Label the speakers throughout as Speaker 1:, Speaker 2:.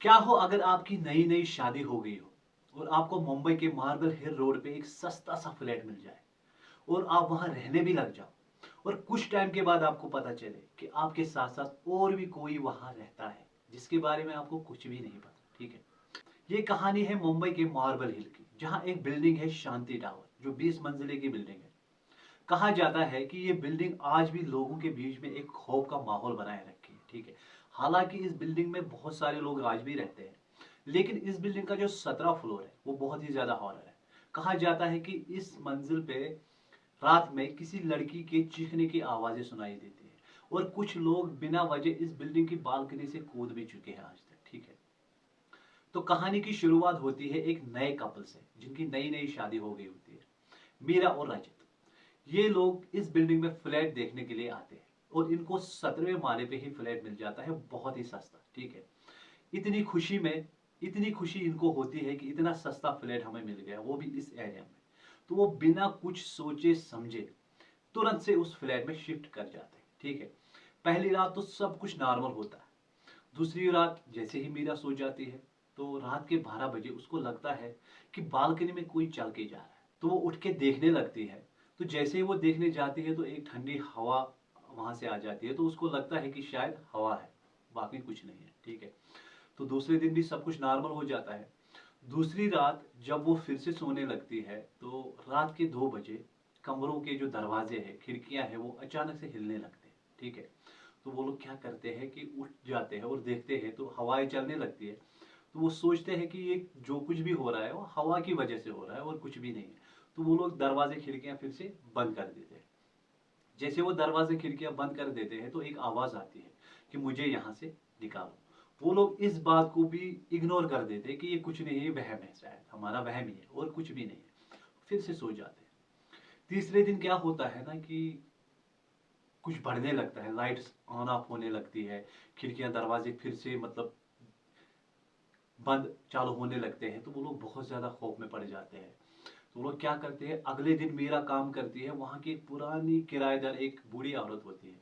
Speaker 1: क्या हो अगर आपकी नई नई शादी हो गई हो और आपको मुंबई के मार्बल हिल रोड पे एक सस्ता सा फ्लैट मिल जाए और आप वहां रहने भी लग जाओ और कुछ टाइम के बाद आपको पता चले कि आपके साथ साथ और भी कोई वहां रहता है जिसके बारे में आपको कुछ भी नहीं पता। ठीक है, ये कहानी है मुंबई के मार्बल हिल की, जहां एक बिल्डिंग है शांति टावर, जो 20 मंजिले की बिल्डिंग है। कहा जाता है कि ये बिल्डिंग आज भी लोगों के बीच में एक खौफ का माहौल बनाए रखी है। ठीक है, हालांकि इस बिल्डिंग में बहुत सारे लोग आज भी रहते हैं, लेकिन इस बिल्डिंग का जो 17 फ्लोर है वो बहुत ही ज्यादा हॉरर है। कहा जाता है कि इस मंजिल पे रात में किसी लड़की के चीखने की आवाजें सुनाई देती है और कुछ लोग बिना वजह इस बिल्डिंग की बालकनी से कूद भी चुके हैं आज तक। ठीक है, तो कहानी की शुरुआत होती है एक नए कपल से जिनकी नई नई शादी हो गई होती है, मीरा और रजत। ये लोग इस बिल्डिंग में फ्लैट देखने के लिए आते हैं और इनको 17वें माले पे ही फ्लैट मिल जाता है, बहुत ही सस्ता। ठीक है, इतनी खुशी में इतनी खुशी इनको होती है कि इतना सस्ता फ्लैट हमें मिल गया, वो भी इस एरिया में। तो वो बिना कुछ सोचे समझे तुरंत से उस फ्लैट में शिफ्ट कर जाते हैं। ठीक है, पहली रात तो सब कुछ नॉर्मल होता है। दूसरी रात जैसे ही मीरा सो जाती है तो रात के 12 बजे उसको लगता है कि बालकनी में कोई चल के जा रहा है। तो वो उठ के देखने लगती है। तो जैसे ही वो देखने जाती है तो एक ठंडी हवा वहां से आ जाती है, तो उसको लगता है कि शायद हवा है, बाकी कुछ नहीं है। ठीक है, तो दूसरे दिन भी सब कुछ नॉर्मल हो जाता है। दूसरी रात जब वो फिर से सोने लगती है तो रात के 2 बजे कमरों के जो दरवाजे हैं, खिड़कियां हैं, वो अचानक से हिलने लगते हैं। ठीक है, तो वो लोग क्या करते हैं कि उठ जाते हैं और देखते हैं तो हवाएं चलने लगती है। तो वो सोचते हैं कि ये जो कुछ भी हो रहा है वो हवा की वजह से हो रहा है और कुछ भी नहीं है। तो वो लोग दरवाजे खिड़कियां फिर से बंद कर देते हैं। जैसे वो दरवाजे खिड़कियां बंद कर देते हैं तो एक आवाज आती है कि मुझे यहाँ से निकालो। वो लोग इस बात को भी इग्नोर कर देते हैं कि ये कुछ नहीं है, वहम है, शायद हमारा वहम ही है और कुछ भी नहीं है, फिर से सो जाते हैं। तीसरे दिन क्या होता है ना कि कुछ बढ़ने लगता है, लाइट्स ऑन ऑफ होने लगती है, खिड़कियां दरवाजे फिर से मतलब बंद चालू होने लगते हैं। तो वो लोग बहुत ज्यादा खौफ में पड़ जाते हैं। तो वो लोग क्या करते हैं, अगले दिन मीरा काम करती है वहां की एक पुरानी किराएदार, एक बूढ़ी औरत होती है,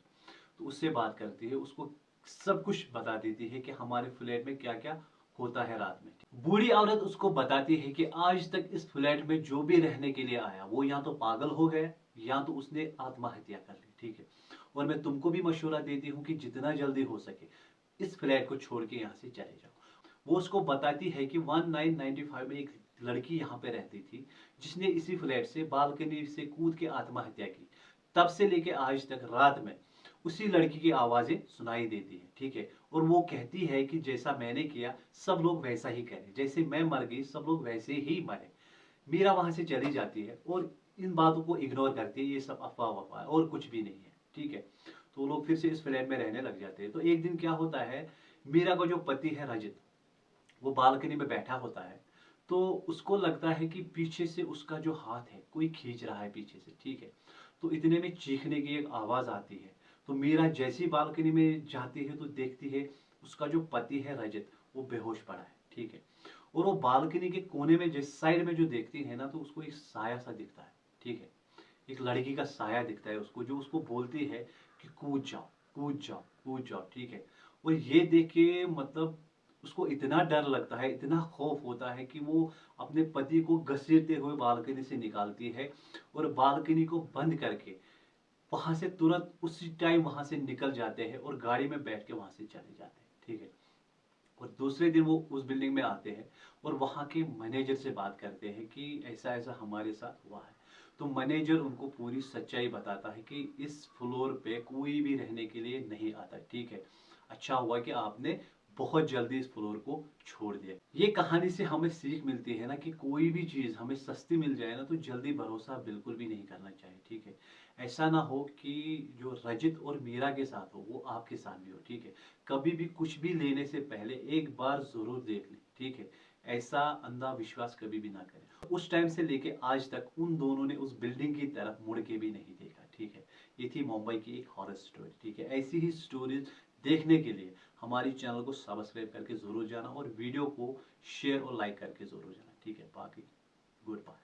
Speaker 1: तो उससे बात करती है, उसको सब कुछ बता देती है कि हमारे फ्लैट में क्या क्या होता है रात में। बूढ़ी औरत उसको बताती है कि आज तक इस फ्लैट में जो भी रहने के लिए आया वो या तो पागल हो गया या तो उसने आत्महत्या कर ली। ठीक है, और मैं तुमको भी मशवरा देती हूँ कि जितना जल्दी हो सके इस फ्लैट को छोड़ के यहाँ से चले जाओ। वो उसको बताती है कि 1995 में एक लड़की यहाँ पे रहती थी जिसने इसी फ्लैट से बालकनी से कूद के आत्महत्या की। तब से लेके आज तक रात में उसी लड़की की आवाजें सुनाई देती है। ठीक है, और वो कहती है कि जैसा मैंने किया सब लोग वैसा ही करें, जैसे मैं मर गई सब लोग वैसे ही मरे। मीरा वहां से चली जाती है और इन बातों को इग्नोर करती है, ये सब अफवाह वफवाह है और कुछ भी नहीं है। ठीक है, तो वो लोग फिर से इस फ्लैट में रहने लग जाते हैं। तो एक दिन क्या होता है, मीरा का जो पति है रजित, वो बालकनी में बैठा होता है। तो उसको लगता है कि पीछे से उसका जो हाथ है कोई खींच रहा है पीछे से। ठीक है, तो इतने में चीखने की एक आवाज आती है। तो मीरा जैसी बालकनी में जाती है तो देखती है उसका जो पति है रजत वो बेहोश पड़ा है। ठीक है, और वो बालकनी के कोने में जिस साइड में जो देखती है ना तो उसको एक साया सा दिखता है। ठीक है, एक लड़की का साया दिखता है उसको, जो उसको बोलती है कि कूद जाओ, कूद जाओ, कूद जाओ। ठीक है, और ये देख के मतलब उसको इतना डर लगता है, इतना खौफ होता है कि वो अपने पति को घसीटते हुए बालकनी से निकालती है और बालकनी को बंद करके वहां से तुरंत उसी टाइम वहां से निकल जाते हैं और गाड़ी में बैठ के वहां से चले जाते हैं। ठीक है, और दूसरे दिन वो उस बिल्डिंग में आते हैं और वहां के मैनेजर से बात करते हैं कि ऐसा ऐसा हमारे साथ हुआ है। तो मैनेजर उनको पूरी सच्चाई बताता है कि इस फ्लोर पे कोई भी रहने के लिए नहीं आता। ठीक है, अच्छा हुआ कि आपने बहुत जल्दी इस फ्लोर को छोड़ दिया। ये कहानी से हमें सीख मिलती है ना कि कोई भी चीज हमें सस्ती मिल जाए ना तो जल्दी भरोसा बिल्कुल भी नहीं करना चाहिए। ठीक है, ऐसा ना हो कि जो रजित और मीरा के साथ हो वो आपके साथ भी हो। ठीक है, कभी भी कुछ भी लेने से पहले एक बार जरूर देख लें। ठीक है, ऐसा अंधा विश्वास कभी भी ना करें। उस टाइम से लेके आज तक उन दोनों ने उस बिल्डिंग की तरफ मुड़ के भी नहीं देखा। ठीक है, ये थी मुंबई की एक हॉरर स्टोरी। ठीक है, ऐसी ही स्टोरीज देखने के लिए हमारी चैनल को सब्सक्राइब करके जरूर जाना और वीडियो को शेयर और लाइक करके जरूर जाना। ठीक है, बाकी गुड बाय।